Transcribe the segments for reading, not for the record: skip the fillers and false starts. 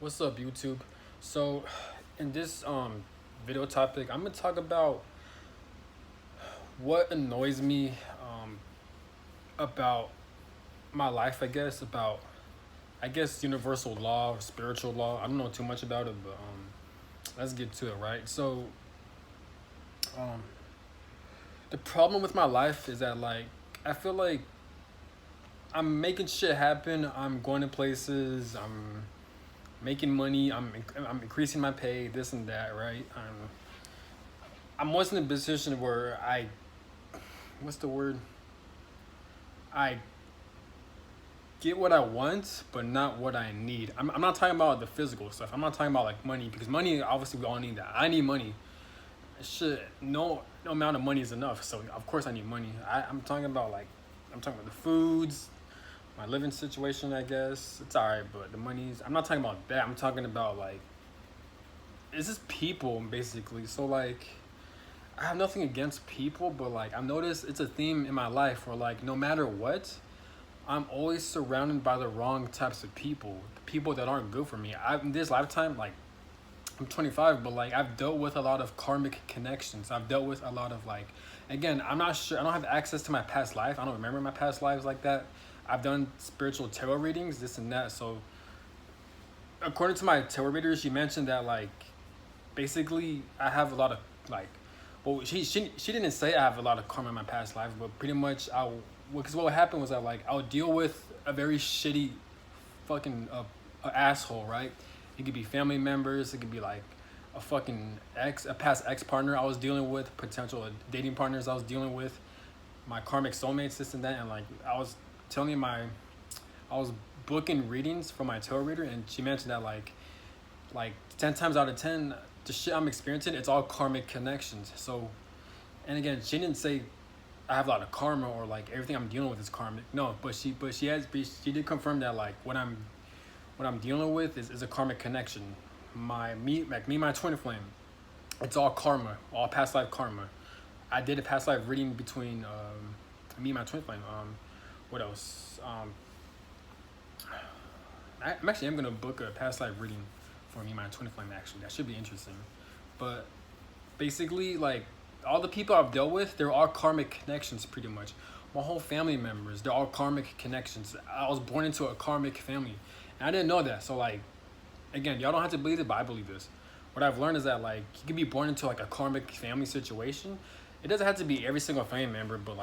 What's up, YouTube? So, in this video topic, I'm gonna talk about what annoys me about my life. I guess universal law or spiritual law. I don't know too much about it, but let's get to it, right? So, um, the problem with my life is that I feel like I'm making shit happen. I'm going to places. I'm making money. I'm increasing my pay. This and that, right? I'm always in a position where what's the word? I get what I want, but not what I need. I'm not talking about the physical stuff. I'm not talking about like money because money, obviously, we all need that. I need money. Shit, no amount of money is enough. So of course I need money. I'm talking about the foods, my living situation. I guess it's alright, but the money's. I'm not talking about that. I'm talking about it's just people basically. So I have nothing against people, but I've noticed it's a theme in my life where no matter what, I'm always surrounded by the wrong types of people, the people that aren't good for me. In this lifetime, I'm 25, but I've dealt with a lot of karmic connections. I've dealt with a lot of again, I'm not sure. I don't have access to my past life. I don't remember my past lives like that. I've done spiritual tarot readings, this and that. So according to my tarot reader, she mentioned that basically I have a lot of like well she didn't say I have a lot of karma in my past life, but pretty much because what happened was that I'll deal with a very shitty fucking a asshole, right? It could be family members, it could be a fucking a past ex partner I was dealing with, potential dating partners I was dealing with, my karmic soulmates, this and that. And I was telling I was booking readings for my tarot reader, and she mentioned that like 10 times out of 10 the shit I'm experiencing, it's all karmic connections. So, and again, she didn't say I have a lot of karma or everything I'm dealing with is karmic. No, but she did confirm that what I'm dealing with is a karmic connection. My twin flame, it's all karma, all past life karma. I did a past life reading between me and my twin flame. What else? I'm gonna book a past life reading for me and my twin flame. Actually, that should be interesting. But basically, all the people I've dealt with, they're all karmic connections, pretty much. My whole family members, they're all karmic connections. I was born into a karmic family, and I didn't know that. So again, y'all don't have to believe it, but I believe this. What I've learned is that you can be born into a karmic family situation. It doesn't have to be every single family member, but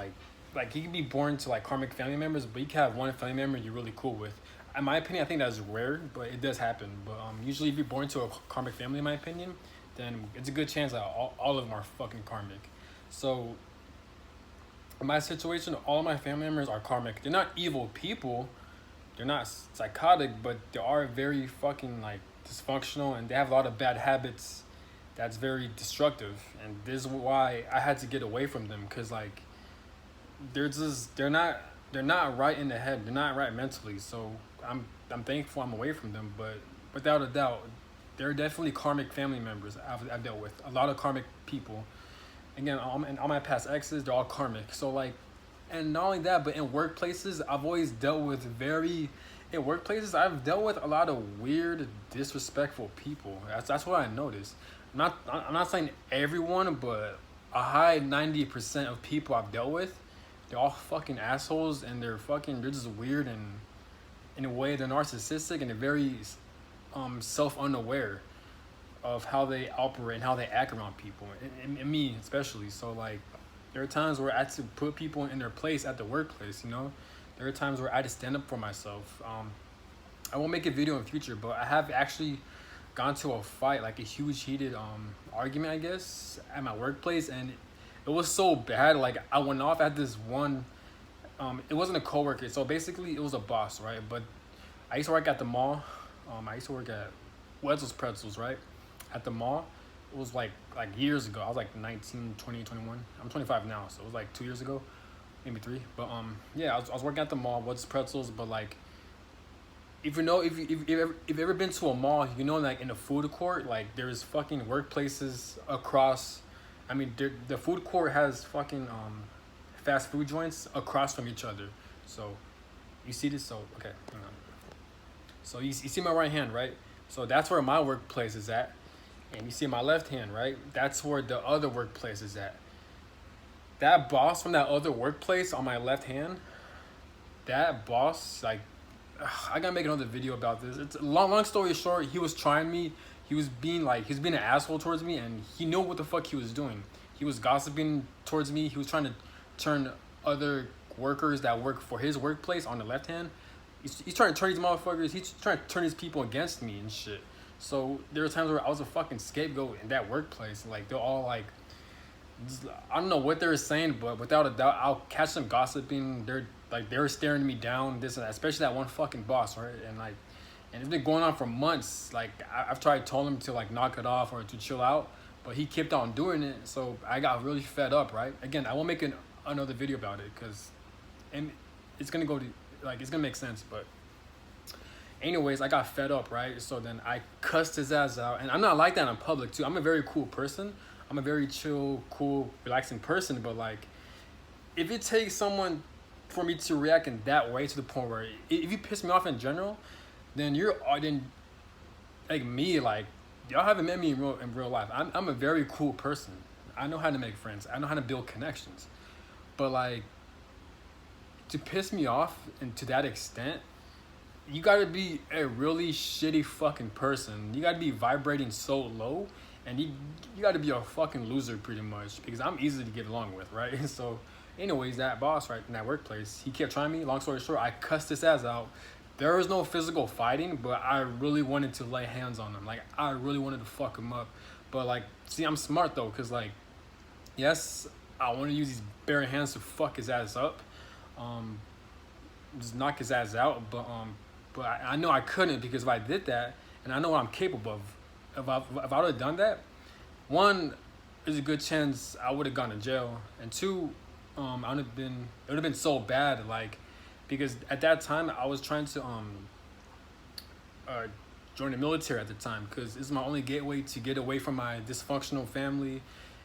you can be born to karmic family members, but you can have one family member you're really cool with. In my opinion, I think that's rare, but it does happen. But usually, if you're born to a karmic family, in my opinion, then it's a good chance that all of them are fucking karmic. So, in my situation, all of my family members are karmic. They're not evil people, they're not psychotic, but they are very fucking dysfunctional, and they have a lot of bad habits that's very destructive. And this is why I had to get away from them, because they're not right in the head. They're not right mentally. So I'm thankful I'm away from them. But without a doubt, there are definitely karmic family members I've dealt with. A lot of karmic people. Again, all my past exes, they're all karmic. So and not only that, but in workplaces, I've dealt with a lot of weird, disrespectful people. That's what I noticed. I'm not saying everyone, but a high 90% of people I've dealt with, they're all fucking assholes, and they're just weird, and in a way they're narcissistic, and they're very self unaware of how they operate and how they act around people, and me especially. So there are times where I had to put people in their place at the workplace. There are times where I had to stand up for myself. I won't make a video in the future, but I have actually gone to a fight, a huge heated argument, I guess, at my workplace, and it was so bad. I went off at this one. It wasn't a coworker, so basically it was a boss, right? But I used to work at the mall. I used to work at Wetzel's Pretzels, right? At the mall. It was years ago. I was 19, 20, 21. I'm 25 now, so it was 2 years ago, maybe 3. But yeah, I was working at the mall, Wetzel's Pretzels. But if you know, if you've ever been to a mall, in the food court, there's fucking workplaces across. I mean, the food court has fucking fast food joints across from each other. So you see this? So okay, hang on. So you see my right hand, right? So that's where my workplace is at. And you see my left hand, right? That's where the other workplace is at. That boss from that other workplace on my left hand, that boss, like, I gotta make another video about this. It's long story short. He was trying me. He was being an asshole towards me, and he knew what the fuck he was doing. He was gossiping towards me. He was trying to turn other workers that work for his workplace on the left hand. He's trying to turn these motherfuckers. He's trying to turn these people against me and shit. So there were times where I was a fucking scapegoat in that workplace. Like they're all like, I don't know what they were saying, but without a doubt, I'll catch them gossiping. They were staring me down. This and that, especially that one fucking boss, right? And it's been going on for months. Like I've tried told him to like knock it off or to chill out, but he kept on doing it. So I got really fed up, right? Again, I won't make another video about it because, and it's gonna go to like it's gonna make sense, but. Anyways, I got fed up, right? So then I cussed his ass out. And I'm not like that in public, too. I'm a very cool person. I'm a very chill, cool, relaxing person. But, like, if it takes someone for me to react in that way to the point where if you piss me off in general, then like, me, like, y'all haven't met me in real life. I'm a very cool person. I know how to make friends. I know how to build connections. But, like, to piss me off and to that extent, you gotta be a really shitty fucking person. You gotta be vibrating so low, and you gotta be a fucking loser pretty much, because I'm easy to get along with, right? So, anyways, that boss right in that workplace, he kept trying me. Long story short, I cussed his ass out. There was no physical fighting, but I really wanted to lay hands on him. Like I really wanted to fuck him up. But like, see, I'm smart though, cause like, yes, I want to use these bare hands to fuck his ass up, just knock his ass out, but I know I couldn't, because if I did that, and I know what I'm capable of, if I would have done that, one, there's a good chance I would have gone to jail, and two, it would have been so bad, like, because at that time I was trying to join the military at the time, because it's my only gateway to get away from my dysfunctional family,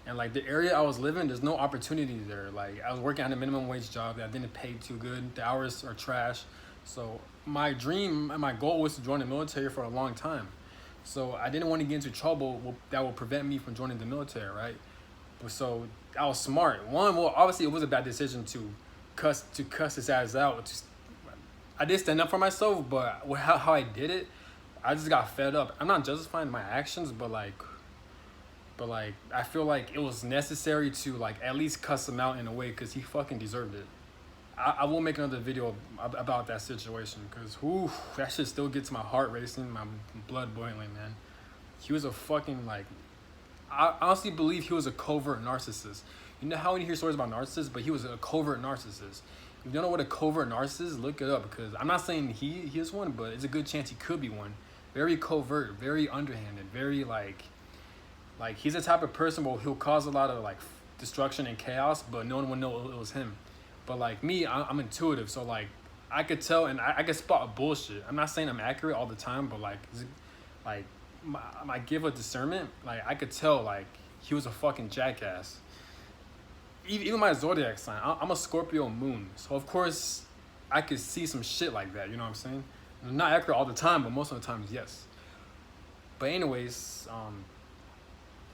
and like the area I was living, there's no opportunity there. Like I was working at a minimum wage job that didn't pay too good. The hours are trash. So my dream and my goal was to join the military for a long time. So I didn't want to get into trouble that will prevent me from joining the military, right? So I was smart. One, well, obviously it was a bad decision to cuss his ass out. I did stand up for myself, but how I did it, I just got fed up. I'm not justifying my actions, but I feel like it was necessary to like at least cuss him out in a way, because he fucking deserved it. I will make another video about that situation, because that shit still gets my heart racing, my blood boiling, man. He was a fucking, like, I honestly believe he was a covert narcissist. You know how when you hear stories about narcissists, but he was a covert narcissist. If you don't know what a covert narcissist is, look it up, because I'm not saying he is one, but it's a good chance he could be one. Very covert, very underhanded, very like he's the type of person where he'll cause a lot of like destruction and chaos, but no one would know it was him. But like me, I'm intuitive, so like I could tell, and I could spot bullshit. I'm not saying I'm accurate all the time, but like my gift of discernment, like I could tell like he was a fucking jackass. Even my zodiac sign, I'm a Scorpio moon, so of course I could see some shit like that. You know what I'm saying? I'm not accurate all the time, but most of the times, yes. But anyways,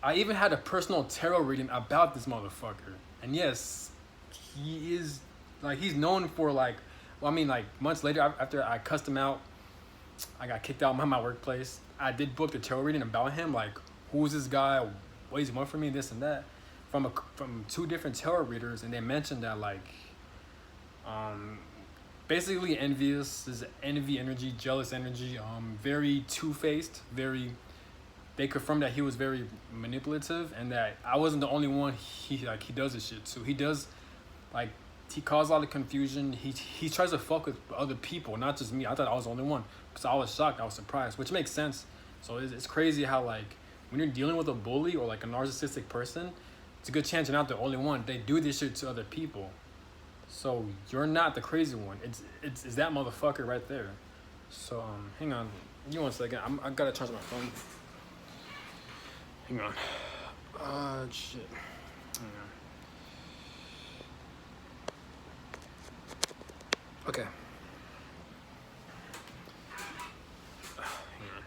I even had a personal tarot reading about this motherfucker, and yes, he is like he's known for like, well, I mean, like months later after I cussed him out, I got kicked out of my workplace. I did book the tarot reading about him, like who's this guy, what does he want from me, this and that, from two different tarot readers, and they mentioned that like, basically envious, is envy energy, jealous energy, very two-faced, very. They confirmed that he was very manipulative, and that I wasn't the only one. He does this shit too. He does, like, he caused a lot of confusion. He tries to fuck with other people, not just me. I thought I was the only one, because I was shocked. I was surprised, which makes sense. So it's crazy how like when you're dealing with a bully or like a narcissistic person, it's a good chance you're not the only one. They do this shit to other people, so you're not the crazy one. It's that motherfucker right there. So hang on, give me 1 second. I gotta charge my phone. Hang on. Shit. Hang on. Okay. Hang on.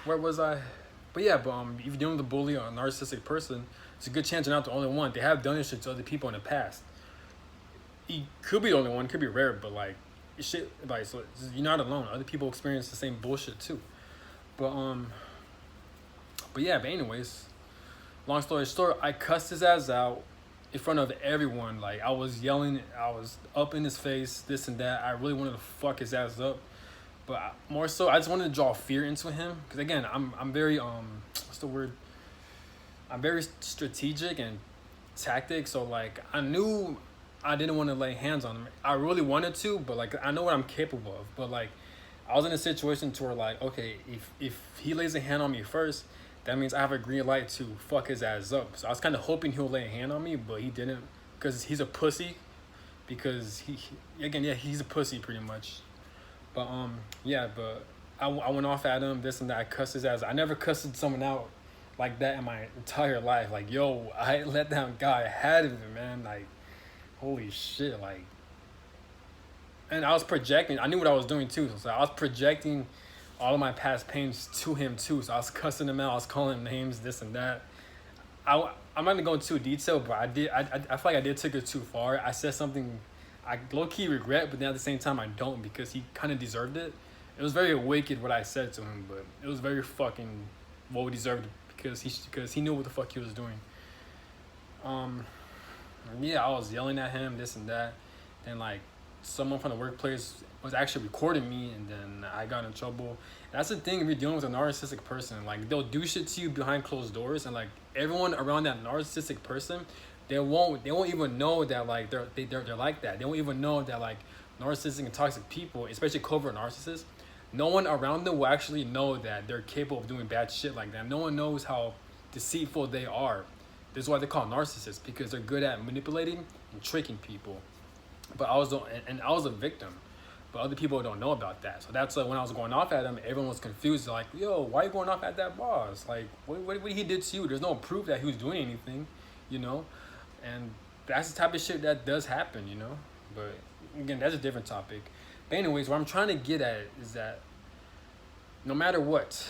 Where was I? But yeah, but if you're dealing with a bully or a narcissistic person, it's a good chance you're not the only one. They have done this shit to other people in the past. He could be the only one, could be rare, but like shit like so you're not alone. Other people experience the same bullshit too. But but anyways, long story short, I cussed his ass out in front of everyone. Like I was yelling, I was up in his face, this and that. I really wanted to fuck his ass up. But more so, I just wanted to draw fear into him. Because again, I'm very what's the word? I'm very strategic and tactic. So like I knew I didn't want to lay hands on him. I really wanted to, but like I know what I'm capable of. But like I was in a situation to where like, okay, if he lays a hand on me first, that means I have a green light to fuck his ass up. So I was kind of hoping he'll lay a hand on me, but he didn't, because he's a pussy. Because he again, yeah, he's a pussy pretty much. But yeah, but I went off at him, this and that. I cussed his ass. I never cussed someone out like that in my entire life. Like, yo, I let that guy have it, man. Like, holy shit, like. And I was projecting. I knew what I was doing too. So I was projecting all of my past pains to him too. So I was cussing him out. I was calling him names, this and that. I'm not gonna go into detail, but I feel like I did take it too far. I said something I low key regret, but then at the same time I don't, because he kind of deserved it. It was very wicked what I said to him, but it was very fucking well deserved, because he knew what the fuck he was doing. Yeah, I was yelling at him, this and that, and like someone from the workplace was actually recording me, and then I got in trouble. And that's the thing, if you're dealing with a narcissistic person, like they'll do shit to you behind closed doors, and like everyone around that narcissistic person, they won't even know that like they're like that. They won't even know that like narcissistic and toxic people, especially covert narcissists, no one around them will actually know that they're capable of doing bad shit like that. No one knows how deceitful they are. This is why they call narcissists, because they're good at manipulating and tricking people. But I was a victim, but other people don't know about that. So that's when I was going off at him, everyone was confused. Like, yo, why are you going off at that boss? Like, what he did to you? There's no proof that he was doing anything, you know. And that's the type of shit that does happen, you know. But again, that's a different topic. But anyways, what I'm trying to get at is that no matter what,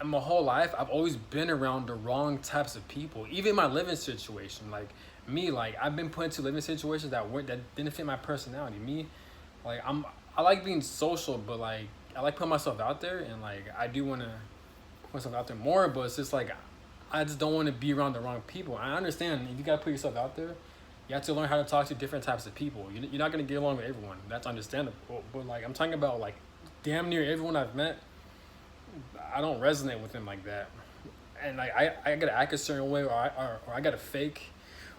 in my whole life, I've always been around the wrong types of people. Even in my living situation, like me, like I've been put into living situations that didn't fit my personality. Me, like I like being social, but like I like putting myself out there, and like I do want to put myself out there more. But it's just like I just don't want to be around the wrong people. I understand if you gotta put yourself out there, you have to learn how to talk to different types of people. You're not gonna get along with everyone. That's understandable. But like I'm talking about like damn near everyone I've met, I don't resonate with them like that. And like I gotta act a certain way, or I gotta fake,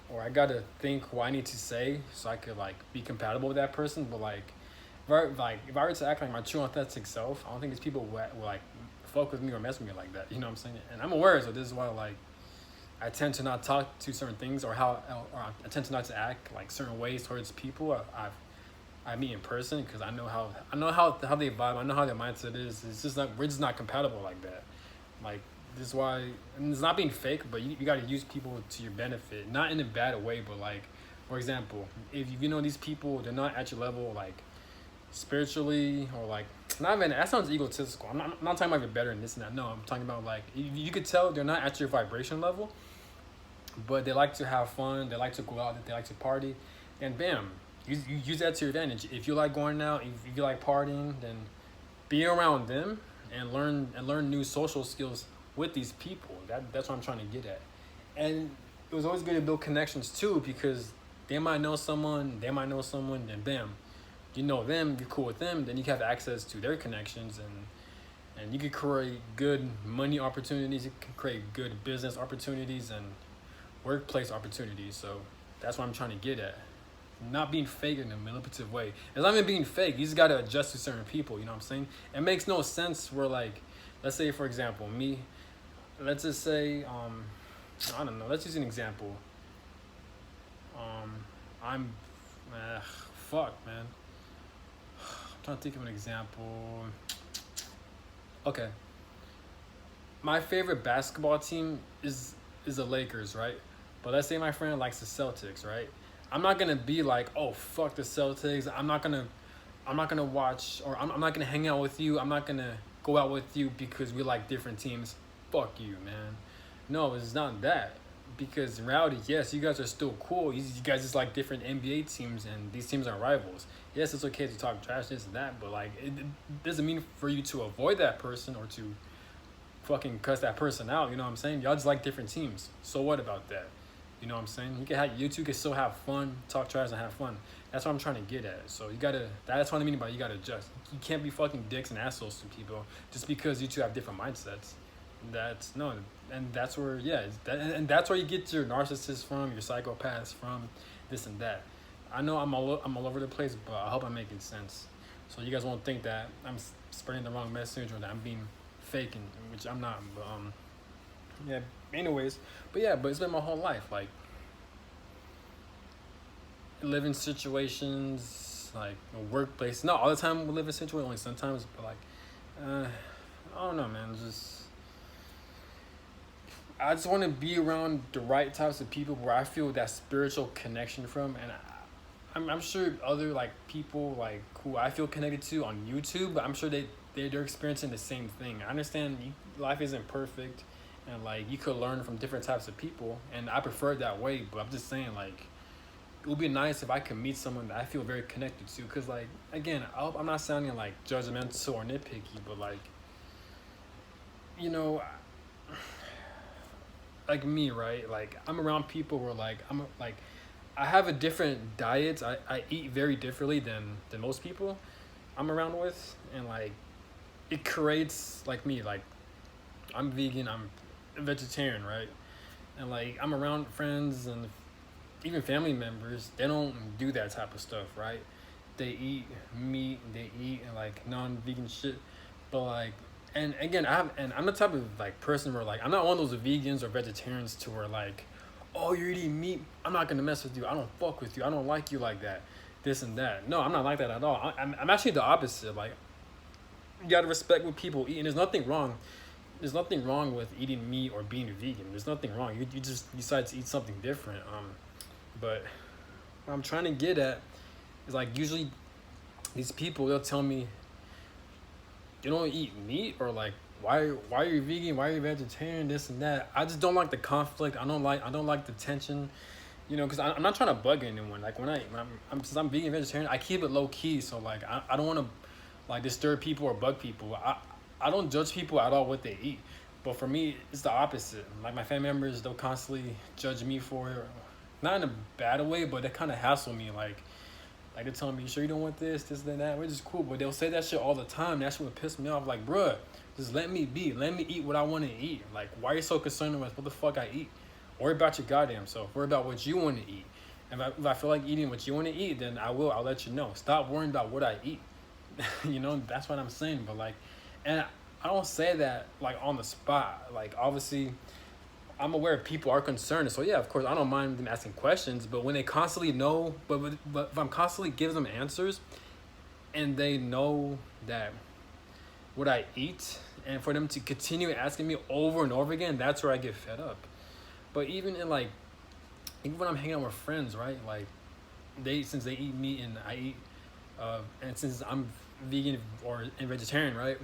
or I gotta think what I need to say so I could like be compatible with that person. But like if I were to act like my true authentic self, I don't think these people will like fuck with me or mess with me like that. You know what I'm saying? And I'm aware, so this is why like I tend to not talk to certain things, or I tend to not to act like certain ways towards people I meet in person, because I know how they vibe. I know how their mindset is. It's just not, we're just not compatible like that. Like this is why, and it's not being fake, but you got to use people to your benefit, not in a bad way, but like, for example, if you know these people, they're not at your level, like spiritually, or like not even, that sounds egotistical. I'm not talking about you're better than this and that. No, I'm talking about like you could tell they're not at your vibration level, but they like to have fun. They like to go out. They like to party, and bam. You use that to your advantage. If you like going out, if you like partying, then be around them and learn new social skills with these people. That's what I'm trying to get at. And it was always good to build connections too, because they might know someone, then bam, you know them, you're cool with them, then you have access to their connections, and you can create good money opportunities, you can create good business opportunities and workplace opportunities. So that's what I'm trying to get at. Not being fake in a manipulative way. It's not even being fake. You just gotta adjust to certain people. You know what I'm saying? It makes no sense where like, let's say for example, me. Let's just say, I don't know. Let's use an example. I'm, fuck man. I'm trying to think of an example. Okay. My favorite basketball team is the Lakers, right? But let's say my friend likes the Celtics, right? I'm not gonna be like, oh fuck the Celtics. I'm not gonna watch, or I'm not gonna hang out with you. I'm not gonna go out with you because we like different teams. Fuck you, man. No, it's not that. Because in reality, yes, you guys are still cool. You guys just like different NBA teams, and these teams are rivals. Yes, it's okay to talk trash, this and that, but like it doesn't mean for you to avoid that person or to fucking cuss that person out. You know what I'm saying? Y'all just like different teams. So what about that? You know what I'm saying? You two can still have fun, talk trash and have fun. That's what I'm trying to get at. So you gotta. That's what I mean by you gotta adjust. You can't be fucking dicks and assholes to people just because you two have different mindsets. That's no, and that's where and that's where you get your narcissist from, your psychopaths from, this and that. I know I'm all over the place, but I hope I'm making sense. So you guys won't think that I'm spreading the wrong message or that I'm being faking, which I'm not. But yeah. Anyways, but it's been my whole life, like living situations, like a workplace. Not all the time we live in situations, only sometimes, but like, I don't know, man. I just want to be around the right types of people where I feel that spiritual connection from, and I'm sure other like people like who I feel connected to on YouTube, but I'm sure they're experiencing the same thing. I understand life isn't perfect, and like you could learn from different types of people, and I prefer it that way. But I'm just saying, like, it would be nice if I could meet someone that I feel very connected to, because like again, I'm not sounding like judgmental or nitpicky, but like, you know, like me, right? Like I'm around people where like I have a different diet. I eat very differently than most people I'm around with, and like it creates like me, like I'm vegan, I'm a vegetarian, right? And like I'm around friends and even family members, they don't do that type of stuff, right? They eat meat, they eat like non-vegan shit, but like, and again, I'm the type of like person where like I'm not one of those vegans or vegetarians to where like, oh, you're eating meat, I'm not gonna mess with you, I don't fuck with you, I don't like you like that, this and that. No, I'm not like that at all. I'm actually the opposite. Like, you gotta respect what people eat, and there's nothing wrong. There's nothing wrong with eating meat or being vegan. There's nothing wrong. You just decide to eat something different. But what I'm trying to get at is like usually these people, they'll tell me you don't eat meat, or like why are you vegan, why are you vegetarian, this and that. I just don't like the conflict. I don't like the tension, you know, because I'm not trying to bug anyone. Like when I'm since I'm vegan vegetarian, I keep it low key. So like I don't want to like disturb people or bug people. I don't judge people at all what they eat. But for me, it's the opposite. Like my family members, they'll constantly judge me for it, not in a bad way, but they kind of hassle me. Like they're telling me, you sure you don't want this, and that, which is cool. But they'll say that shit all the time. That shit would piss me off. Like, bruh, just let me be. Let me eat what I want to eat. Like, why are you so concerned with what the fuck I eat? Worry about your goddamn self. Worry about what you want to eat. And if I feel like eating what you want to eat, then I'll let you know. Stop worrying about what I eat. You know, that's what I'm saying. But like, and I don't say that like on the spot. Like, obviously, I'm aware people are concerned, so yeah, of course, I don't mind them asking questions. But when they constantly know, but if I'm constantly giving them answers, and they know that what I eat, and for them to continue asking me over and over again, that's where I get fed up. But even when I'm hanging out with friends, right? Like, since they eat meat and I eat, and since I'm vegan and vegetarian, right?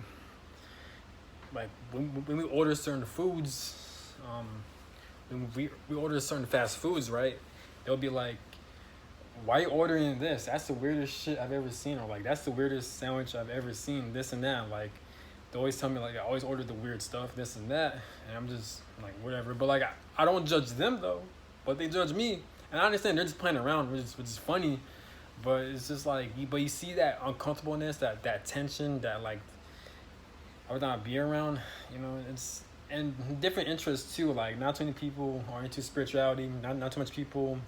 Like when we order certain foods, when we order certain fast foods, right? They'll be like, why are you ordering this? That's the weirdest shit I've ever seen. Or like, that's the weirdest sandwich I've ever seen, this and that. Like, they always tell me like I always order the weird stuff, this and that. And I'm just like, whatever. But like, I don't judge them though, but they judge me. And I understand they're just playing around, which is funny. But it's just like, but you see that uncomfortableness, that tension, that like, I would not be around, you know, and different interests too. Like, not too many people are into spirituality. Not too much people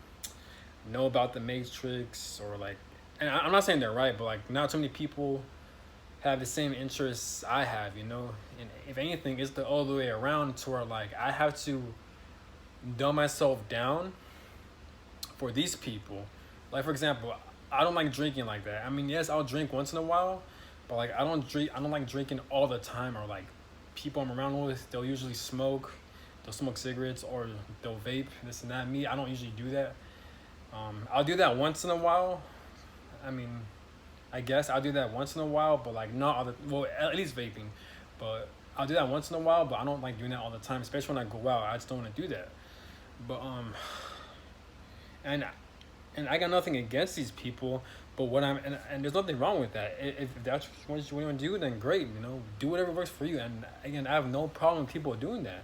know about the Matrix, or like, and I'm not saying they're right, but like, not too many people have the same interests I have, you know. And if anything, it's the other way around, to where like I have to dumb myself down for these people. Like, for example, I don't like drinking like that. I mean, yes, I'll drink once in a while, but like I don't like drinking all the time. Or like, people I'm around with, they'll usually smoke. They'll smoke cigarettes or they'll vape, this and that. Me, I don't usually do that. I'll do that once in a while. I mean, I guess I'll do that once in a while, but like not all the, well, at least vaping. But I'll do that once in a while, but I don't like doing that all the time, especially when I go out. I just don't want to do that. But and and I got nothing against these people, but what and there's nothing wrong with that. If that's what you want to do, then great. You know, do whatever works for you. And again, I have no problem with people doing that.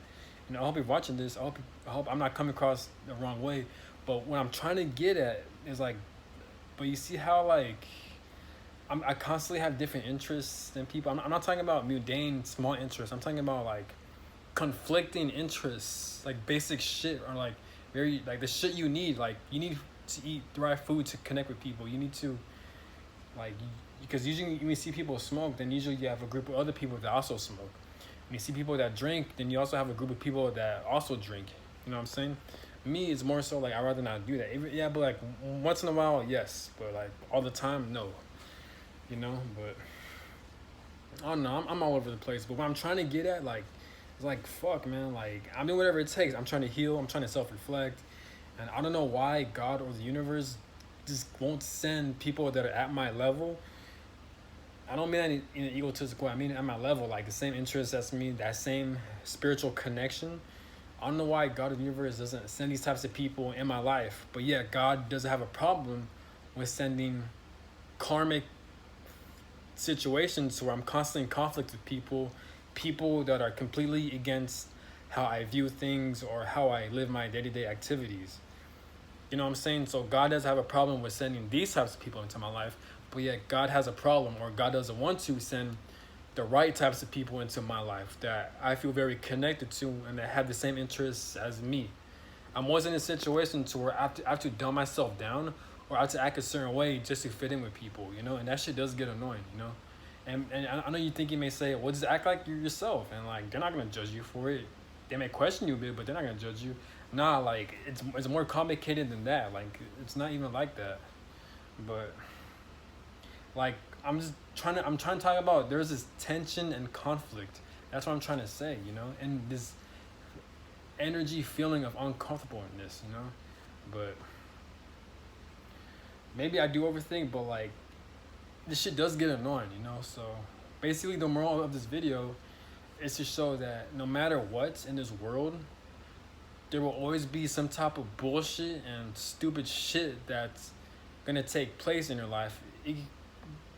You know, I hope you're watching this. I hope I'm not coming across the wrong way. But what I'm trying to get at is like, but you see how like I constantly have different interests than people. I'm not talking about mundane small interests. I'm talking about like conflicting interests, like basic shit, or like very like the shit you need. Like you need to eat the right food to connect with people. You need to like because usually when you see people smoke, then usually you have a group of other people that also smoke. When you see people that drink, then you also have a group of people that also drink. You know what I'm saying? Me, it's more so like I'd rather not do that. Yeah, but like once in a while, yes, but like all the time, no. You know, but I don't know. I'm all over the place. But what I'm trying to get at, like, it's like fuck, man. Like I'm doing whatever it takes. I'm trying to heal. I'm trying to self-reflect, and I don't know why God or the universe just won't send people that are at my level. I don't mean that in an egotistical way. I mean at my level, like the same interests as me, that same spiritual connection. I don't know why God of the universe doesn't send these types of people in my life. But yeah, God doesn't have a problem with sending karmic situations where I'm constantly in conflict with people that are completely against how I view things or how I live my day-to-day activities. You know what I'm saying? So God does have a problem with sending these types of people into my life, but yet God has a problem, or God doesn't want to send the right types of people into my life that I feel very connected to and that have the same interests as me. I'm always in a situation to where I have to dumb myself down, or I have to act a certain way just to fit in with people, you know? And that shit does get annoying, you know? And I know you think you may say, well, just act like you're yourself. And, like, they're not going to judge you for it. They may question you a bit, but they're not going to judge you. Nah, like, it's more complicated than that. Like, it's not even like that. But, like, I'm trying to talk about there's this tension and conflict. That's what I'm trying to say, you know? And this energy feeling of uncomfortableness, you know? But maybe I do overthink, but like this shit does get annoying, you know? So basically the moral of this video is to show that no matter what in this world, there will always be some type of bullshit and stupid shit that's gonna take place in your life. It can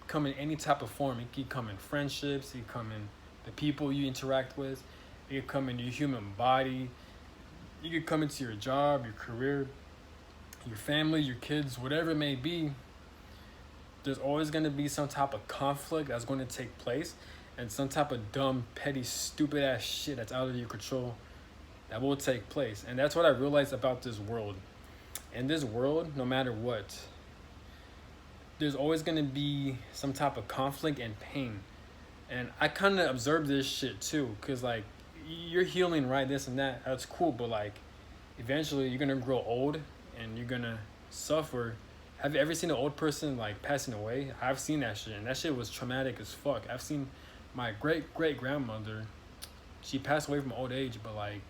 come in any type of form. It can come in friendships, it can come in the people you interact with, it can come in your human body, it can come into your job, your career, your family, your kids, whatever it may be. There's always going to be some type of conflict that's going to take place, and some type of dumb, petty, stupid ass shit that's out of your control that will take place. And that's what I realized about this world. In this world, no matter what, there's always going to be some type of conflict and pain. And I kind of observed this shit too, because like you're healing, right, this and that, that's cool, but like eventually you're going to grow old and you're gonna suffer. Have you ever seen an old person like passing away? I've seen that shit, and that shit was traumatic as fuck. I've seen my great grandmother, she passed away from old age, but like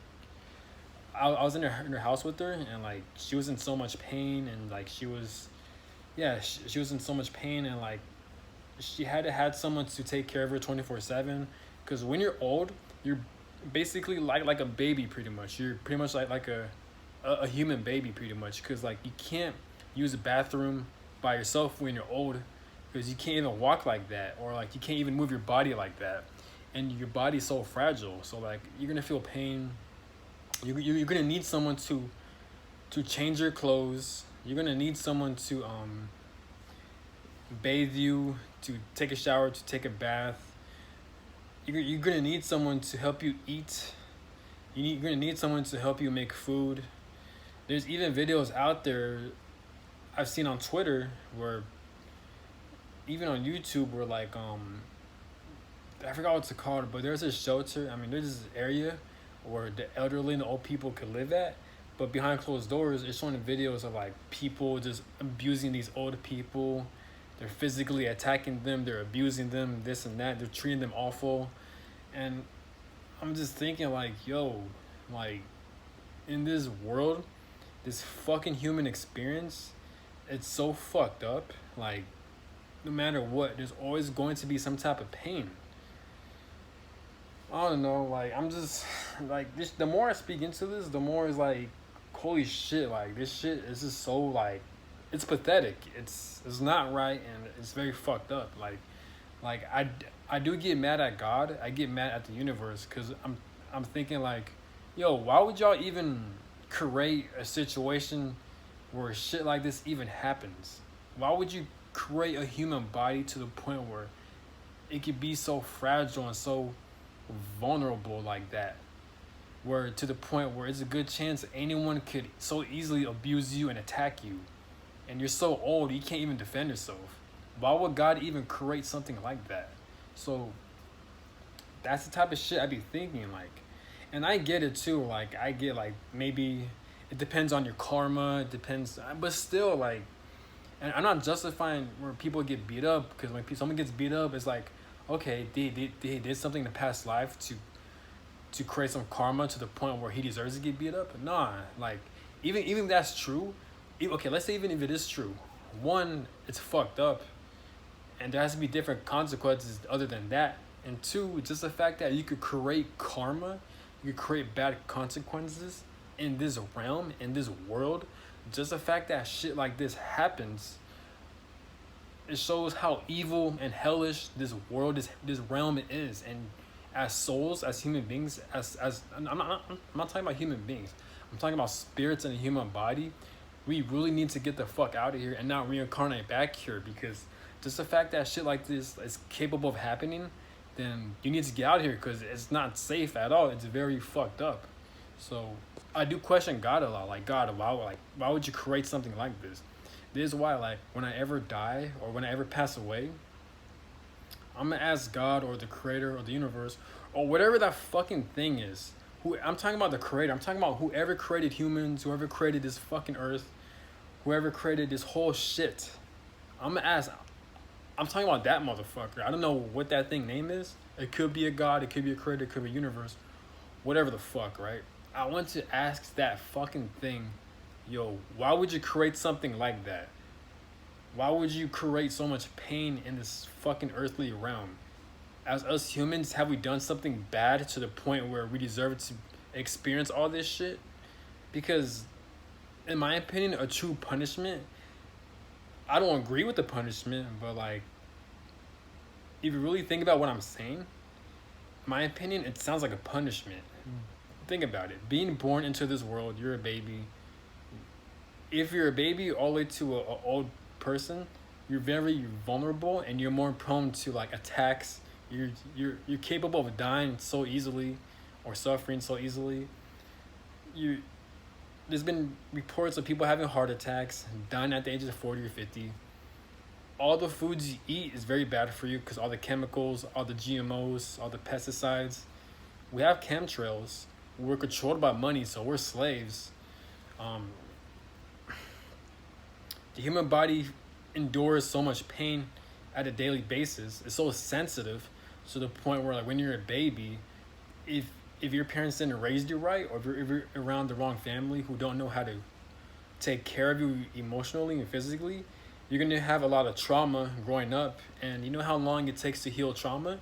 I was in her house with her, and like she was in so much pain, and like she was in so much pain, and like she had someone to take care of her 24/7, because when you're old, you're basically like a baby pretty much. You're pretty much like a human baby pretty much, because like you can't use a bathroom by yourself when you're old, because you can't even walk like that, or like you can't even move your body like that, and your body's so fragile. So like you're gonna feel pain. You're gonna need someone to change your clothes. You're gonna need someone to bathe you, to take a shower, to take a bath. You're gonna need someone to help you eat. You're gonna need someone to help you make food. There's even videos out there I've seen on Twitter, where even on YouTube, where like I forgot what's it called, but there's a shelter. I mean, there's this area where the elderly and the old people could live at, but behind closed doors, it's showing videos of like people just abusing these old people. They're physically attacking them. They're abusing them. This and that. They're treating them awful, and I'm just thinking like, yo, like in this world, this fucking human experience, it's so fucked up. Like, no matter what, there's always going to be some type of pain. I don't know. Like I'm just like this. The more I speak into this, the more it's like, holy shit! Like this shit is just so like, it's pathetic. It's not right and it's very fucked up. Like I do get mad at God. I get mad at the universe because I'm thinking like, yo, why would y'all even create a situation where shit like this even happens? Why would you create a human body to the point where it could be so fragile and so vulnerable like that? Where to the point where it's a good chance anyone could so easily abuse you and attack you. And you're so old, you can't even defend yourself. Why would God even create something like that? So that's the type of shit I be thinking like. And I get it too. Like I get like maybe it depends on your karma. It depends, but still like. And I'm not justifying where people get beat up because when someone gets beat up, it's like, okay, they did something in the past life to create some karma to the point where he deserves to get beat up. Nah, like even if that's true, okay, let's say even if it is true, one, it's fucked up, and there has to be different consequences other than that. And two, just the fact that you could create karma, you could create bad consequences in this realm, in this world. Just the fact that shit like this happens, it shows how evil and hellish this world is, this realm is. And as souls, as human beings, as I'm not talking about human beings, I'm talking about spirits in a human body. We really need to get the fuck out of here and not reincarnate back here, because just the fact that shit like this is capable of happening, then you need to get out of here because it's not safe at all. It's very fucked up. So I do question God a lot. Like, God, why would you create something like this? This is why, like, when I ever die or when I ever pass away, I'm gonna ask God or the creator or the universe or whatever that fucking thing is. Who I'm talking about, the creator. I'm talking about whoever created humans, whoever created this fucking earth, whoever created this whole shit. I'm gonna ask. I'm talking about that motherfucker. I don't know what that thing name is. It could be a god. It could be a creator. It could be a universe. Whatever the fuck, right? I want to ask that fucking thing, yo, why would you create something like that? Why would you create so much pain in this fucking earthly realm? As us humans, have we done something bad to the point where we deserve to experience all this shit? Because, in my opinion, a true punishment, I don't agree with the punishment, but like, if you really think about what I'm saying, in my opinion, it sounds like a punishment. Think about it. Being born into this world, you're a baby. If you're a baby all the way to a old person, you're very vulnerable and you're more prone to like attacks. You're capable of dying so easily or suffering so easily. There's been reports of people having heart attacks, dying at the ages of 40 or 50. All the foods you eat is very bad for you because all the chemicals, all the GMOs, all the pesticides. We have chemtrails. We're controlled by money, so we're slaves. The human body endures so much pain at a daily basis. It's so sensitive to the point where, like, when you're a baby, if your parents didn't raise you right, or if you're around the wrong family who don't know how to take care of you emotionally and physically, you're gonna have a lot of trauma growing up. And you know how long it takes to heal trauma?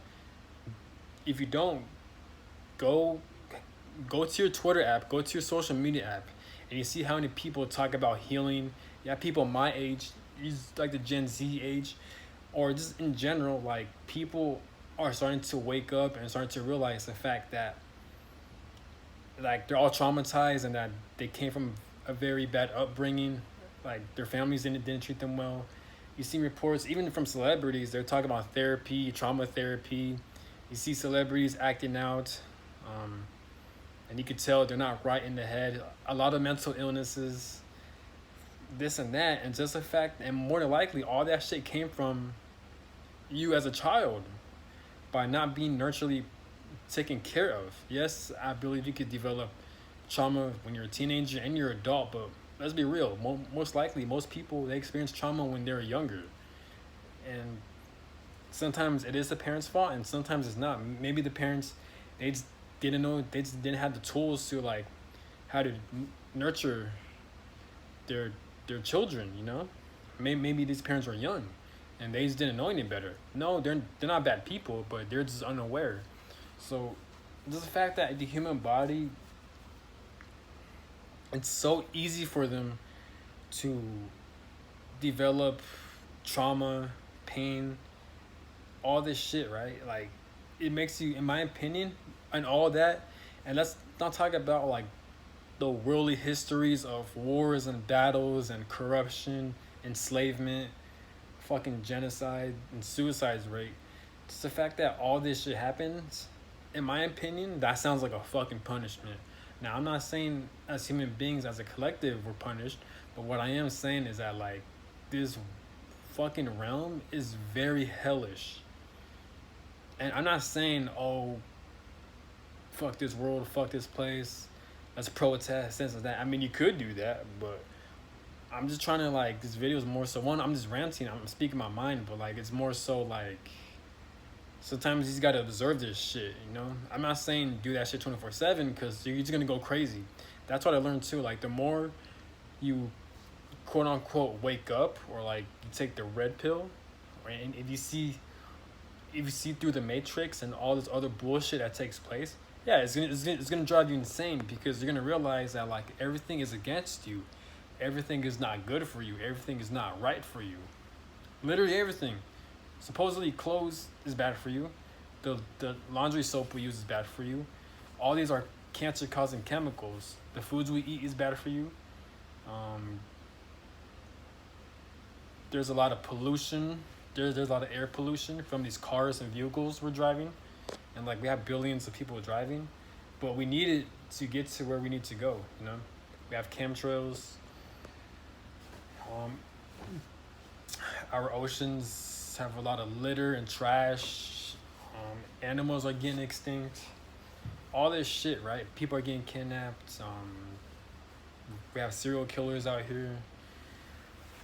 If you don't, go to your Twitter app, go to your social media app, and you see how many people talk about healing. Yeah, people my age, like the Gen Z age, or just in general, like, people are starting to wake up and starting to realize the fact that, like, they're all traumatized and that they came from a very bad upbringing. Like, their families didn't treat them well. You see reports, even from celebrities, they're talking about therapy, trauma therapy. You see celebrities acting out, and you could tell they're not right in the head. A lot of mental illnesses, this and that, and just the fact, and more than likely, all that shit came from you as a child by not being nurturally taken care of. Yes, I believe you could develop trauma when you're a teenager and you're an adult, but let's be real. Most likely, most people, they experience trauma when they're younger, and sometimes it is the parents' fault, and sometimes it's not. Maybe the parents, they just didn't know, they just didn't have the tools to, like, how to nurture their children, you know? Maybe these parents were young and they just didn't know any better. No, they're not bad people, but they're just unaware. So just the fact that the human body, it's so easy for them to develop trauma, pain, all this shit, right? Like, it makes you, in my opinion, and all that. And let's not talk about like the worldly histories of wars and battles and corruption, enslavement, fucking genocide and suicide rate. Just the fact that all this shit happens, in my opinion, that sounds like a fucking punishment. Now, I'm not saying as human beings, as a collective, we're punished, but what I am saying is that, like, this fucking realm is very hellish. And I'm not saying, oh, fuck this world, fuck this place, let's protest, sense of that. I mean, you could do that, but I'm just trying to, like, this video is more so, one, I'm just ranting, I'm speaking my mind, but, like, it's more so, like, sometimes you just gotta observe this shit, you know? I'm not saying do that shit 24/7, because you're just gonna go crazy. That's what I learned, too. Like, the more you, quote-unquote, wake up, or, like, you take the red pill, right? And if you see through the matrix and all this other bullshit that takes place, yeah, it's gonna drive you insane, because you're gonna realize that, like, everything is against you, everything is not good for you, everything is not right for you, literally everything. Supposedly clothes is bad for you, the laundry soap we use is bad for you, all these are cancer causing chemicals, the foods we eat is bad for you. There's a lot of pollution. There's a lot of air pollution from these cars and vehicles we're driving, and, like, we have billions of people driving, but we need it to get to where we need to go. You know, we have chemtrails. Our oceans have a lot of litter and trash. Animals are getting extinct. All this shit, right? People are getting kidnapped. We have serial killers out here.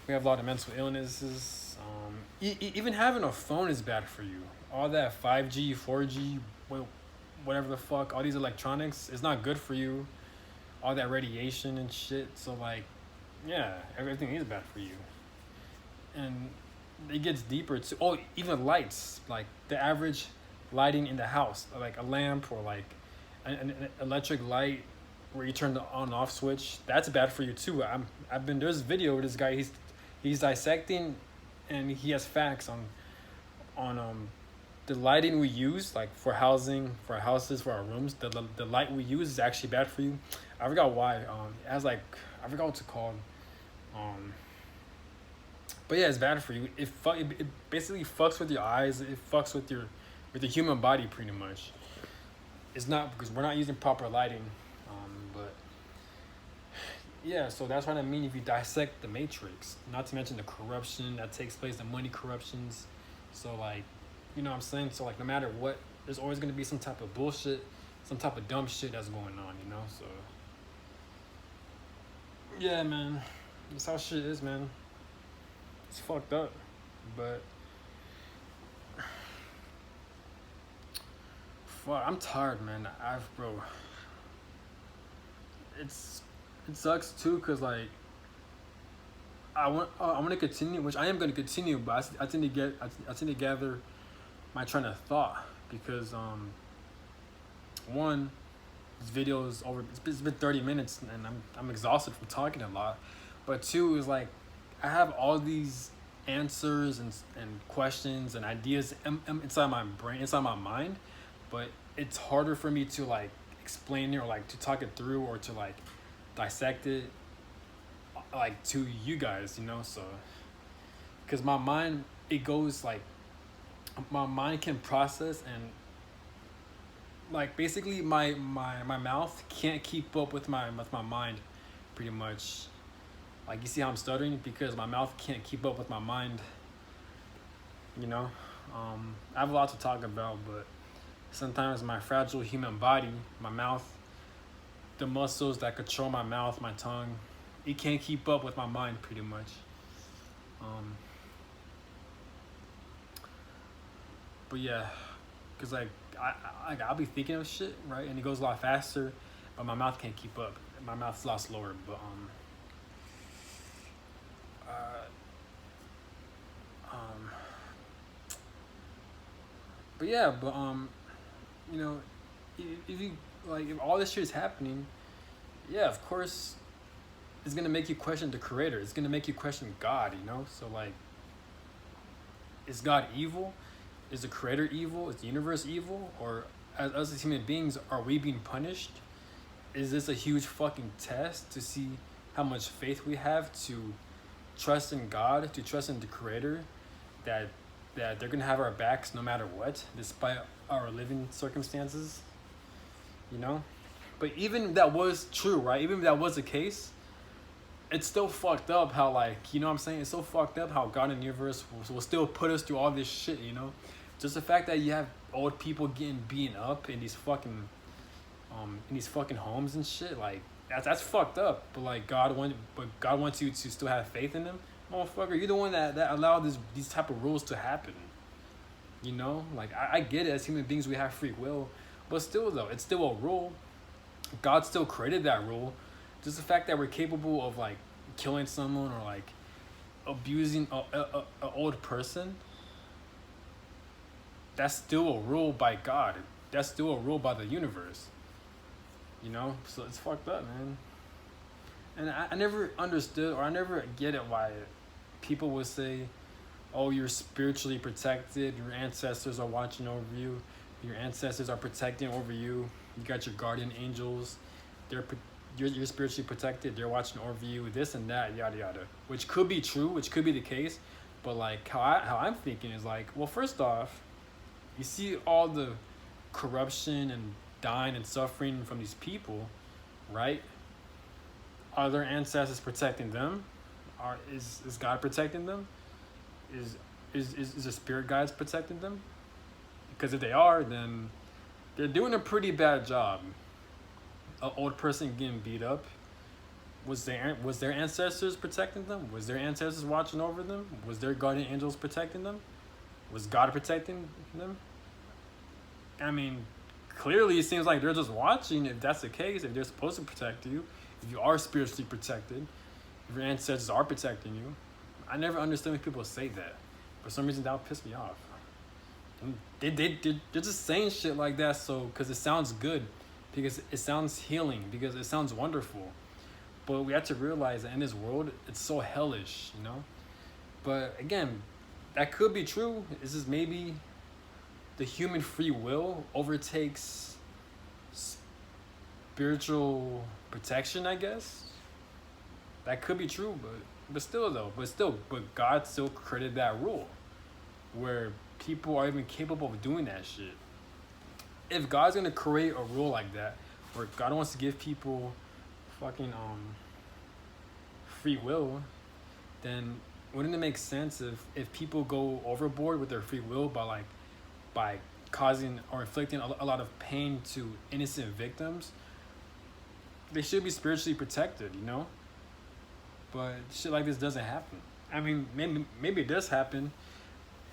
We have a lot of mental illnesses. Even having a phone is bad for you. All that 5G, 4G, whatever the fuck, all these electronics is not good for you. All that radiation and shit. So, like, yeah, everything is bad for you. And it gets deeper too. Oh, even lights. Like, the average lighting in the house, like a lamp or like an electric light where you turn the on and off switch, that's bad for you too. There's a video where this guy, he's dissecting, and he has facts on the lighting we use, like, for housing, for our houses, for our rooms. The light we use is actually bad for you. I forgot why. It has, like, I forgot what's it called. But yeah, it's bad for you. It basically fucks with your eyes. It fucks with the human body, pretty much. It's not, because we're not using proper lighting. But yeah, so that's what I mean if you dissect the matrix. Not to mention the corruption that takes place, the money corruptions. So, like, you know what I'm saying? So, like, no matter what, there's always going to be some type of bullshit, some type of dumb shit that's going on, you know? So, yeah, man. That's how shit is, man. It's fucked up. But, fuck, I'm tired, man. Bro, it sucks too, because, like, I want to continue, which I am going to continue, but I tend to gather my train of thought, because one, this video is over. It's been 30 minutes, and I'm exhausted from talking a lot. But two is, like, I have all these answers and questions and ideas inside my brain, inside my mind, but it's harder for me to, like, explain it, or, like, to talk it through, or to, like, dissect it, like, to you guys, you know. So, because my mind, it goes, like, my mind can process, and, like, basically my mouth can't keep up with my mind, pretty much. Like, you see how I'm stuttering? Because my mouth can't keep up with my mind, you know. I have a lot to talk about, but sometimes my fragile human body, my mouth, the muscles that control my mouth, my tongue, it can't keep up with my mind, pretty much. But yeah, because, like, I'll be thinking of shit, right, and it goes a lot faster, but my mouth can't keep up. My mouth's a lot slower. But but yeah, but you know, if you like, if all this shit is happening, yeah, of course, it's gonna make you question the creator. It's gonna make you question God, you know? So like, is God evil? Is the creator evil? Is the universe evil? Or as us as human beings, are we being punished? Is this a huge fucking test to see how much faith we have to trust in God, to trust in the creator, that they're gonna have our backs no matter what, despite our living circumstances, you know? But even if that was true, right? Even if that was the case, it's still fucked up how, like, you know what I'm saying? It's so fucked up how God and the universe will still put us through all this shit, you know? Just the fact that you have old people getting beaten up in these fucking homes and shit, like that's fucked up. But like God wants you to still have faith in Him, motherfucker. You're the one that allowed these type of rules to happen. You know, like I get it. As human beings, we have free will, but still though, it's still a rule. God still created that rule. Just the fact that we're capable of like killing someone or like abusing a old person, that's still a rule by God. That's still a rule by the universe. You know, so it's fucked up, man. And I never understood, or I never get it, why people would say, oh, you're spiritually protected, your ancestors are watching over you, your ancestors are protecting over you, you got your guardian angels, you're spiritually protected, they're watching over you, this and that, yada yada. Which could be true, which could be the case, but like how I'm thinking is like, well, first off, you see all the corruption and dying and suffering from these people, right? Are their ancestors protecting them? Is God protecting them? Is the spirit guides protecting them? Because if they are, then they're doing a pretty bad job. An old person getting beat up, was their ancestors protecting them? Was their ancestors watching over them? Was their guardian angels protecting them? Was God protecting them? I mean, clearly it seems like they're just watching. If that's the case, if they're supposed to protect you, if you are spiritually protected, if your ancestors are protecting you. I never understood when people say that. For some reason, that would piss me off. And they're just saying shit like that because it sounds good, because it sounds healing, because it sounds wonderful. But we have to realize that in this world, it's so hellish, you know? But again, that could be true. It's just maybe the human free will overtakes spiritual protection, I guess. That could be true, but God still created that rule where people are even capable of doing that shit. If God's gonna create a rule like that, where God wants to give people fucking free will, then wouldn't it make sense if people go overboard with their free will by causing or inflicting a lot of pain to innocent victims? They should be spiritually protected, you know? But shit like this doesn't happen. I mean, maybe it does happen,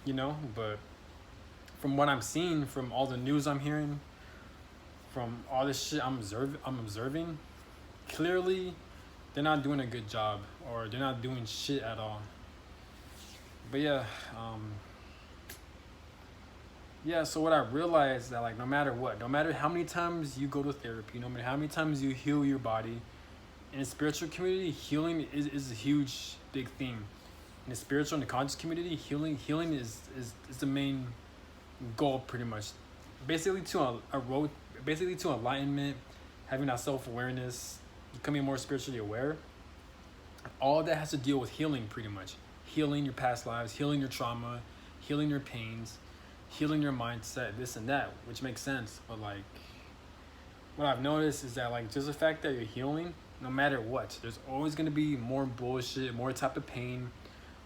you know, but from what I'm seeing, from all the news I'm hearing, from all this shit I'm observing, clearly they're not doing a good job, or they're not doing shit at all. But yeah, so what I realized that, like, no matter how many times you go to therapy, no matter how many times you heal your body, in the spiritual community, healing is a huge, big thing. In the spiritual and the conscious community, healing is the main goal, pretty much. Basically to a road, basically to enlightenment, having that self-awareness, becoming more spiritually aware. All of that has to deal with healing, pretty much. Healing your past lives, healing your trauma, healing your pains, healing your mindset, this and that, which makes sense. But like, what I've noticed is that, like, just the fact that you're healing, no matter what, there's always going to be more bullshit, more type of pain,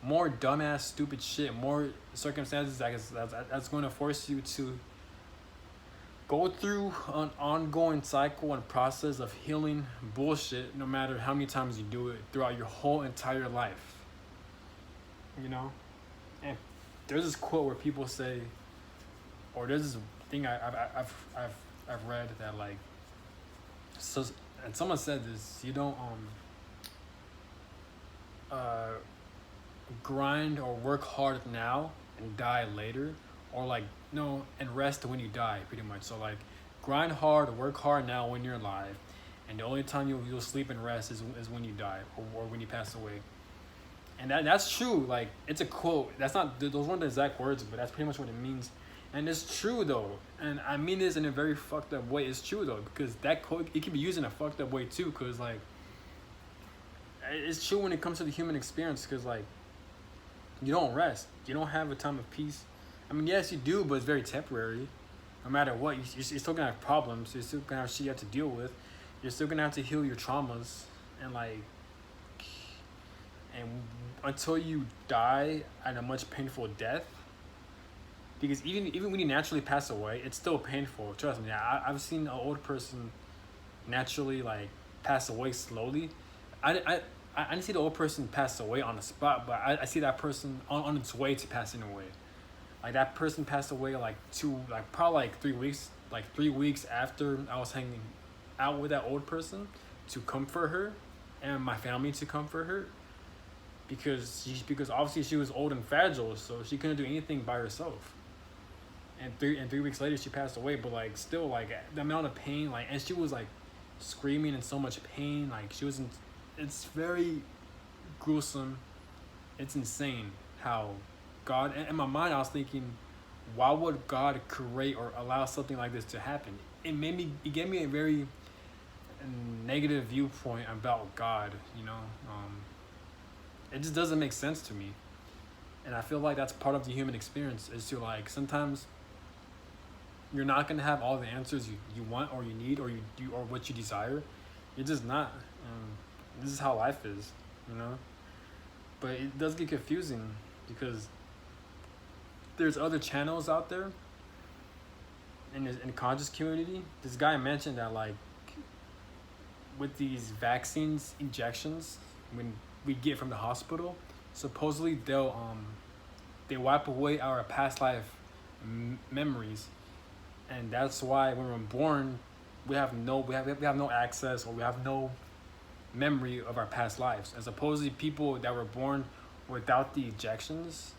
more dumbass stupid shit, more circumstances that's going to force you to go through an ongoing cycle and process of healing bullshit, no matter how many times you do it throughout your whole entire life, you know? And there's this quote where people say, or there's this thing I've read that, like, so, and someone said this, you don't grind or work hard now and die later, or like, no, and rest when you die, pretty much. So like, grind hard, work hard now when you're alive, and the only time you'll sleep and rest is when you die, or when you pass away. And that's true. Like, it's a quote. That's not those weren't the exact words, but that's pretty much what it means. And it's true though. And I mean this in a very fucked up way. It's true though, because that quote, it can be used in a fucked up way too. Because like, it's true when it comes to the human experience. Because like, you don't rest. You don't have a time of peace. I mean, yes, you do, but it's very temporary. No matter what, you're still gonna have problems. You're still gonna have shit you have to deal with. You're still gonna have to heal your traumas, and like, and until you die at a much painful death. Because even when you naturally pass away, it's still painful. Trust me. I've seen an old person naturally like pass away slowly. I didn't see the old person pass away on the spot, but I see that person on its way to passing away. Like, that person passed away probably like 3 weeks, like 3 weeks after I was hanging out with that old person to comfort her, and my family to comfort her, because obviously she was old and fragile, so she couldn't do anything by herself. And 3 weeks later she passed away, but like still, like, the amount of pain, like, and she was like screaming in so much pain, like she was in, it's very gruesome. It's insane how God, in my mind I was thinking, why would God create or allow something like this to happen? It gave me a very negative viewpoint about God, you know. It just doesn't make sense to me. And I feel like that's part of the human experience, is to like, sometimes you're not gonna have all the answers you want or you need or or what you desire. You're just not. This is how life is, you know. But it does get confusing because there's other channels out there in the conscious community. This guy mentioned that like, with these vaccines injections when we get from the hospital, supposedly they wipe away our past life memories, and that's why when we're born we have no access, or we have no memory of our past lives. And supposedly people that were born without the injections,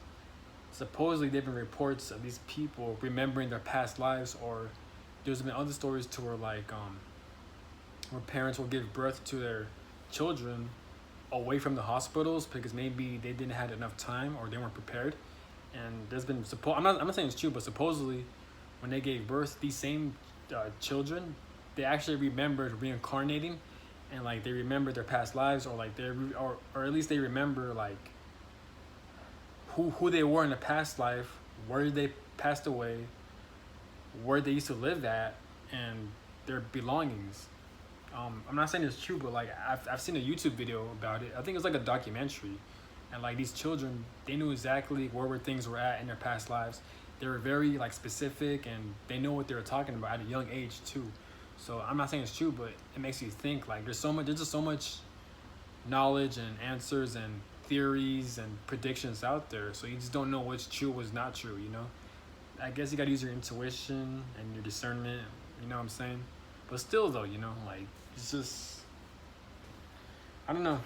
supposedly there have been reports of these people remembering their past lives, or there's been other stories to where like where parents will give birth to their children away from the hospitals because maybe they didn't have enough time or they weren't prepared. And there's been I'm not saying it's true, but supposedly when they gave birth, these same children, they actually remembered reincarnating, and like they remember their past lives, or like or at least they remember like who they were in the past life, where they passed away, where they used to live at, and their belongings. I'm not saying it's true, but like I've seen a YouTube video about it. I think it's like a documentary, and like these children, they knew exactly where things were at in their past lives. They were very like specific, and they know what they were talking about at a young age too. So I'm not saying it's true, but it makes you think. Like there's just so much knowledge and answers and theories and predictions out there. So you just don't know what's true, what's not true. You know, I guess you gotta use your intuition and your discernment. You know what I'm saying? But still, though, you know, like, it's just, I don't know.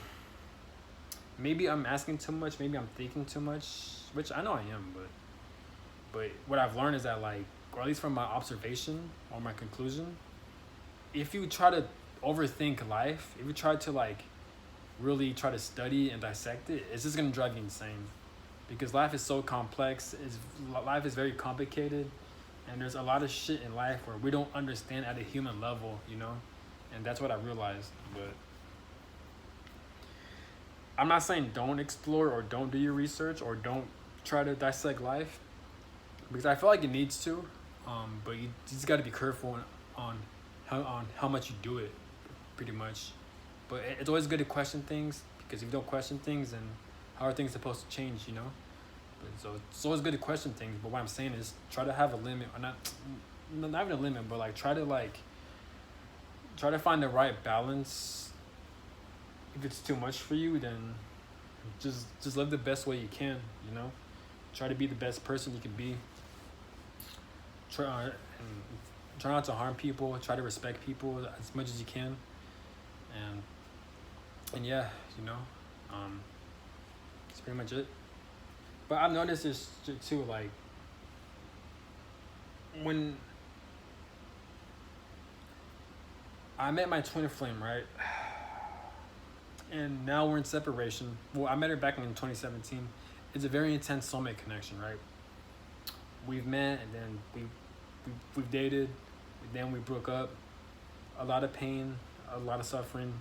Maybe I'm asking too much. Maybe I'm thinking too much, which I know I am. But what I've learned is that, like, or at least from my observation or my conclusion, if you try to overthink life, if you try to, like, really try to study and dissect it, it's just gonna drive you insane. Because life is so complex. Life is very complicated. And there's a lot of shit in life where we don't understand at a human level, you know? And that's what I realized. But I'm not saying don't explore or don't do your research or don't try to dissect life, because I feel like it needs to. But you just got to be careful on how much you do it, pretty much. But it's always good to question things, because if you don't question things, then how are things supposed to change, you know? So it's always good to question things, but what I'm saying is try to have a limit, or not even a limit, but like try to find the right balance. If it's too much for you, then just live the best way you can, you know. Try to be the best person you can be. Try not to harm people. Try to respect people as much as you can, and yeah, you know, that's pretty much it. But I've noticed this too, like, when I met my twin flame, right? And now we're in separation. Well, I met her back in 2017. It's a very intense soulmate connection, right? We've met and then we've dated, then we broke up. A lot of pain, a lot of suffering.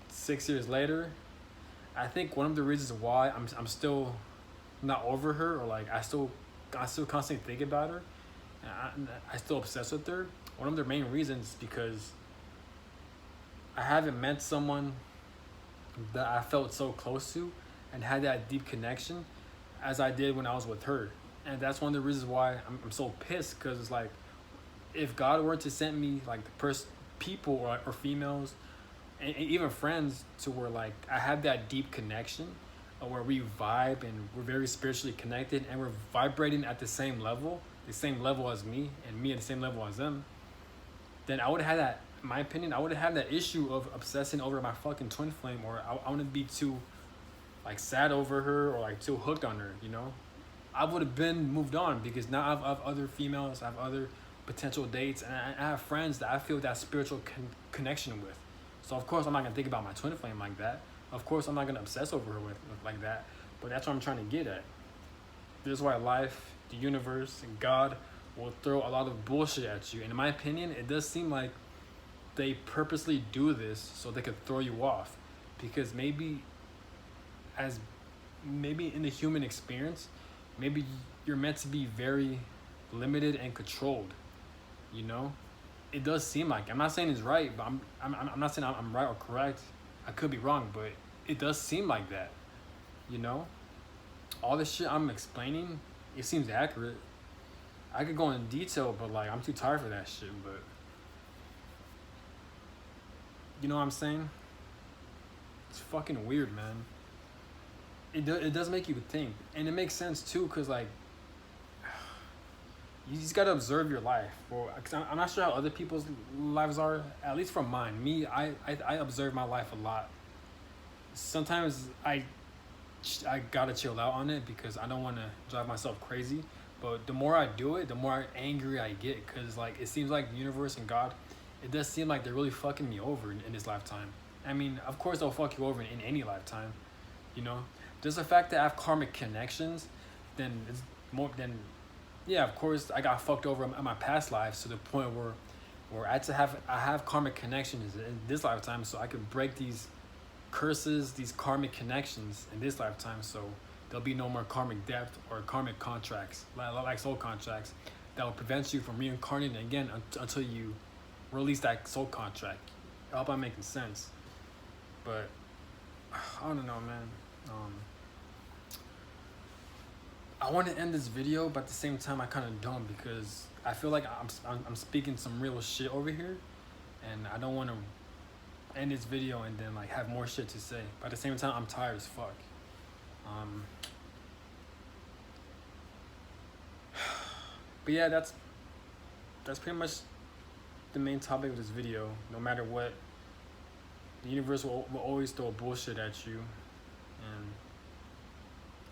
6 years later, I think one of the reasons why I'm still not over her, or like I still constantly think about her, and I still obsess with her. One of the main reasons is because I haven't met someone that I felt so close to and had that deep connection as I did when I was with her. And that's one of the reasons why I'm so pissed, because it's like, if God were to send me like people or females and even friends to where like I have that deep connection, where we vibe and we're very spiritually connected and we're vibrating at the same level as me and me at the same level as them, then I would have that, in my opinion, I would have that issue of obsessing over my fucking twin flame, or I wouldn't be too like sad over her or like too hooked on her, you know? I would have been moved on, because now I have other females, I have other potential dates, and I have friends that I feel that spiritual connection with. So of course I'm not gonna think about my twin flame like that. Of course I'm not gonna obsess over her with like that. But that's what I'm trying to get at. This is why life, the universe, and God will throw a lot of bullshit at you. And in my opinion, it does seem like they purposely do this so they could throw you off. Because maybe in the human experience, maybe you're meant to be very limited and controlled, you know? It does seem like, I'm not saying it's right, but I'm not saying I'm right or correct. I could be wrong, but it does seem like that, you know? All this shit I'm explaining, it seems accurate. I could go in detail, but like I'm too tired for that shit. But you know what I'm saying? It's fucking weird, man. It does make you think, and it makes sense too, cause like you just gotta observe your life. Well, cause I'm not sure how other people's lives are. At least from mine, I observe my life a lot. Sometimes I gotta chill out on it because I don't want to drive myself crazy. But the more I do it, the more angry I get, because like it seems like the universe and God, it does seem like they're really fucking me over in this lifetime. I mean, of course they'll fuck you over in any lifetime, you know. Just the fact that I have karmic connections, then it's more than, yeah. Of course I got fucked over in my past lives to the point where I have karmic connections in this lifetime, so I could break these curses, these karmic connections in this lifetime, so there'll be no more karmic debt or karmic contracts, like soul contracts, that will prevent you from reincarnating again until you release that soul contract. I hope I'm making sense. But I don't know, man. I want to end this video, but at the same time I kind of don't, because I feel like I'm speaking some real shit over here, and I don't want to end this video and then like have more shit to say. But at the same time, I'm tired as fuck. But yeah, that's pretty much the main topic of this video. No matter what, the universe will always throw bullshit at you,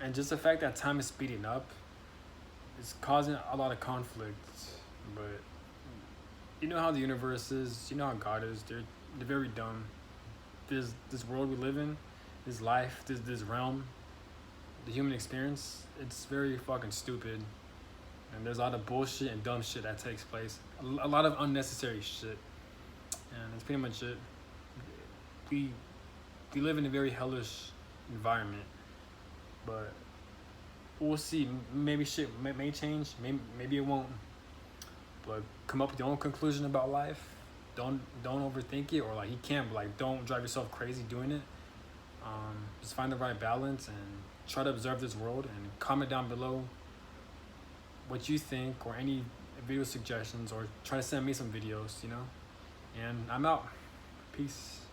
and just the fact that time is speeding up is causing a lot of conflict. But you know how the universe is, you know how God is. They're very dumb. This world we live in, this life, this realm, the human experience, it's very fucking stupid. And there's a lot of bullshit and dumb shit that takes place. A lot of unnecessary shit. And that's pretty much it. We live in a very hellish environment. But we'll see. Maybe shit may change. Maybe it won't. But come up with your own conclusion about life. Don't overthink it, or like you can't, but like don't drive yourself crazy doing it. Just find the right balance and try to observe this world, and comment down below what you think, or any video suggestions, or try to send me some videos, you know. And I'm out. Peace.